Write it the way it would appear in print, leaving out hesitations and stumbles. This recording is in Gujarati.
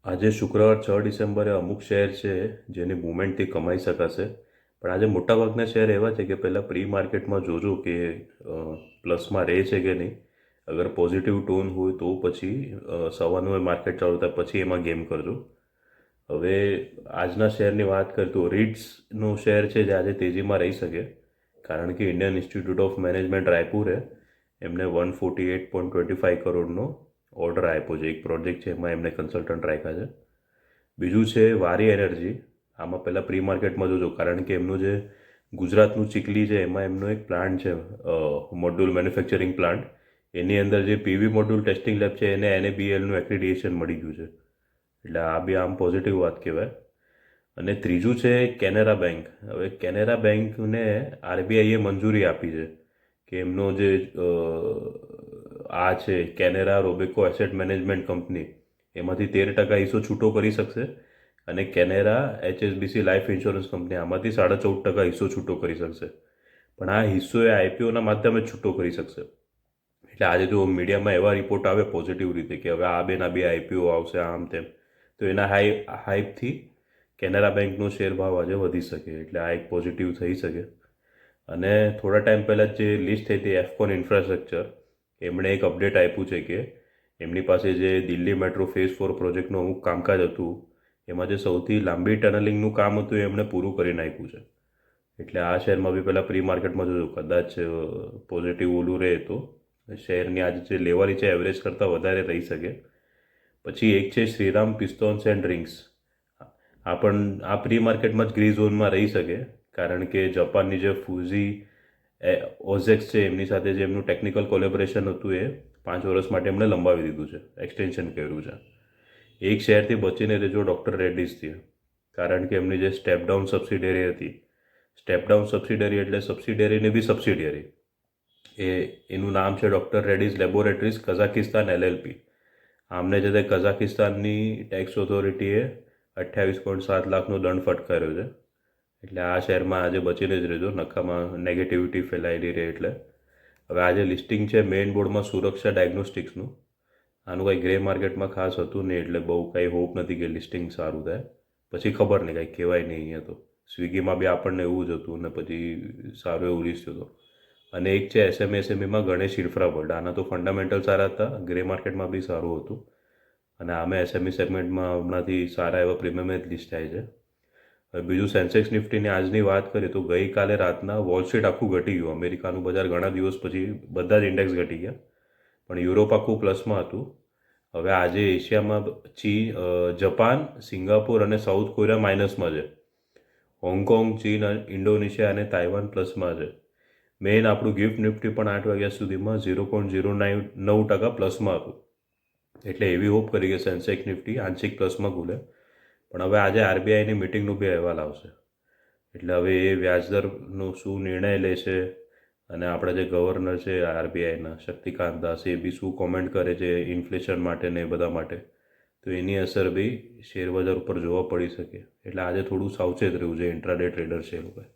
આજે શુક્રવાર 6 ડિસેમ્બરે અમુક શેર છે જેની મૂવમેન્ટથી કમાઈ શકાશે. પણ આજે મોટાભાગના શેર એવા છે કે પહેલાં પ્રી માર્કેટમાં જોજો કે પ્લસમાં રહે છે કે નહીં. અગર પોઝિટિવ ટોન હોય તો પછી સવારનું માર્કેટ ચાલુ થાય પછી એમાં ગેમ કરજો. હવે આજના શેરની વાત કરીએ તો રીટ્સનો શેર છે જે આજે તેજીમાં રહી શકે, કારણ કે ઇન્ડિયન ઇન્સ્ટિટ્યૂટ ઓફ મેનેજમેન્ટ રાયપુરે એમને 148.25 કરોડનો ઓર્ડર આપ્યો છે. એક પ્રોજેક્ટ છે એમાં એમને કન્સલ્ટન્ટ રાખ્યા છે. બીજું છે વારી એનર્જી. આમાં પહેલાં પ્રી માર્કેટમાં જોજો, કારણ કે એમનું જે ગુજરાતનું ચીખલી છે એમાં એમનો એક પ્લાન્ટ છે, મોડ્યુલ મેન્યુફેક્ચરિંગ પ્લાન્ટ. એની અંદર જે પીવી મોડ્યુલ ટેસ્ટિંગ લેબ છે એને NABLનું એક્રિડિએશન મળી ગયું છે. એટલે આ બી આમ પોઝિટિવ વાત કહેવાય. અને ત્રીજું છે કેનેરા બેંક. હવે કેનેરા બેંકને RBIએ મંજૂરી આપી છે કે એમનો જે આ છે કેનેરા રોબેકો એસેટ મેનેજમેન્ટ કંપની, એમાંથી 13% હિસ્સો છૂટો કરી શકશે. અને Canara HSBC life insurance company આમાંથી 14.5% હિસ્સો છૂટો કરી શકશે. પણ આ હિસ્સો એ IPOના માધ્યમે જ છૂટો કરી શકશે. એટલે આજે જો મીડિયામાં એવા રિપોર્ટ આવે પોઝિટિવ રીતે કે હવે આ બેના બે IPO આવશે આમ તેમ, તો એના હાઈપથી કેનેરા બેંકનો શેર ભાવ આજે વધી શકે. એટલે આ એક પોઝિટિવ થઈ શકે. અને થોડા ટાઈમ પહેલાં જે લિસ્ટ થઈ હતી એફકોન ઇન્ફ્રાસ્ટ્રક્ચર, એમણે એક અપડેટ આપ્યું છે કે એમની પાસે જે દિલ્હી મેટ્રો ફેઝ 4 પ્રોજેક્ટનું અમુક કામકાજ હતું એમાં જે સૌથી લાંબી ટનલિંગનું કામ હતું એ એમણે પૂરું કરી નાખ્યું છે. એટલે આ શેરમાં બી પહેલાં પ્રી માર્કેટમાં જોજો, કદાચ પોઝિટિવ ઓલું રહે તો શેરની આજે જે લેવલ છે એવરેજ કરતાં વધારે રહી શકે. પછી એક છે શ્રીરામ પિસ્તોન્સ એન્ડ ડ્રિંક્સ. આ પ્રી માર્કેટમાં જ ગ્રી ઝોનમાં રહી શકે, કારણ કે જાપાનની જે ફૂઝી ઓઝેક્સ છે એમની સાથે જે એમનું ટેકનિકલ કોલેબોરેશન હતું એ 5 વર્ષ માટે એમણે લંબાવી દીધું છે, એક્સટેન્શન કર્યું છે. એક શેરથી બચીને રહેજો ડૉક્ટર રેડ્ડીઝથી, કારણ કે એમની જે સ્ટેપ ડાઉન સબસિડરી હતી, સ્ટેપ ડાઉન સબસિડરી એટલે સબસિડરીની બી સબસિડરી, એનું નામ છે doctor Reddy's laboratories Kazakhstan LLP. આમને જે તે કઝાકિસ્તાનની ટેક્સ ઓથોરિટીએ 28.7 લાખનો દંડ ફટકાર્યો છે. એટલે આ શેરમાં આજે બચીને જ રહેજો, નકામાં નેગેટિવિટી ફેલાયેલી રહે એટલે. હવે આજે લિસ્ટિંગ છે મેઇન બોર્ડમાં સુરક્ષા ડાયગ્નોસ્ટિક્સનું. આનું કંઈ ગ્રે માર્કેટમાં ખાસ હતું નહીં, એટલે બહુ કંઈ હોપ નથી કે લિસ્ટિંગ સારું થાય. પછી ખબર નહીં, કંઈ કહેવાય નહીં અહીંયા તો. સ્વિગીમાં બી આપણને એવું જ હતું ને પછી સારું એવું લિસ્ટ હતું. અને એક છે SMEમાં ગણેશ ઇન્ફ્રાવર્લ્ડ. આના તો ફંડામેન્ટલ સારા હતા, ગ્રે માર્કેટમાં બી સારું હતું. અને આમે SME સેગમેન્ટમાં હમણાંથી સારા એવા પ્રીમિયમ જ લિસ્ટ થાય છે. હવે બીજું સેન્સેક્સ નિફ્ટીની આજની વાત કરીએ તો ગઈકાલે રાતના વોલ સ્ટ્રીટ આખું ઘટી ગયું. અમેરિકાનું બજાર ઘણા દિવસ પછી બધા જ ઇન્ડેક્સ ઘટી ગયા, પણ યુરોપ આખું પ્લસમાં હતું. હવે આજે એશિયામાં જાપાન, સિંગાપુર અને સાઉથ કોરિયા માઇનસમાં છે. હોંગકોંગ, ચીન, ઇન્ડોનેશિયા અને તાઇવાન પ્લસમાં છે. મેઇન આપણું ગિફ્ટ નિફ્ટી પણ 8 વાગ્યા સુધીમાં 0.09% પ્લસમાં હતું. એટલે એવી હોપ કરી કે સેન્સેક્સ નિફ્ટી આંશિક પ્લસમાં ખુલે. પણ હવે આજે RBIની મિટિંગનો બી અહેવાલ આવશે. એટલે હવે એ વ્યાજદરનો શું નિર્ણય લેશે અને આપણા જે ગવર્નર છે RBIના શક્તિકાંત દાસ, એ બી શું કોમેન્ટ કરે છે ઇન્ફ્લેશન માટે ને એ બધા માટે, તો એની અસર બી શેરબજાર ઉપર જોવા પડી શકે. એટલે આજે થોડું સાવચેત રહેવું છે ઇન્ટ્રાડે ટ્રેડર છે એ લોકોએ.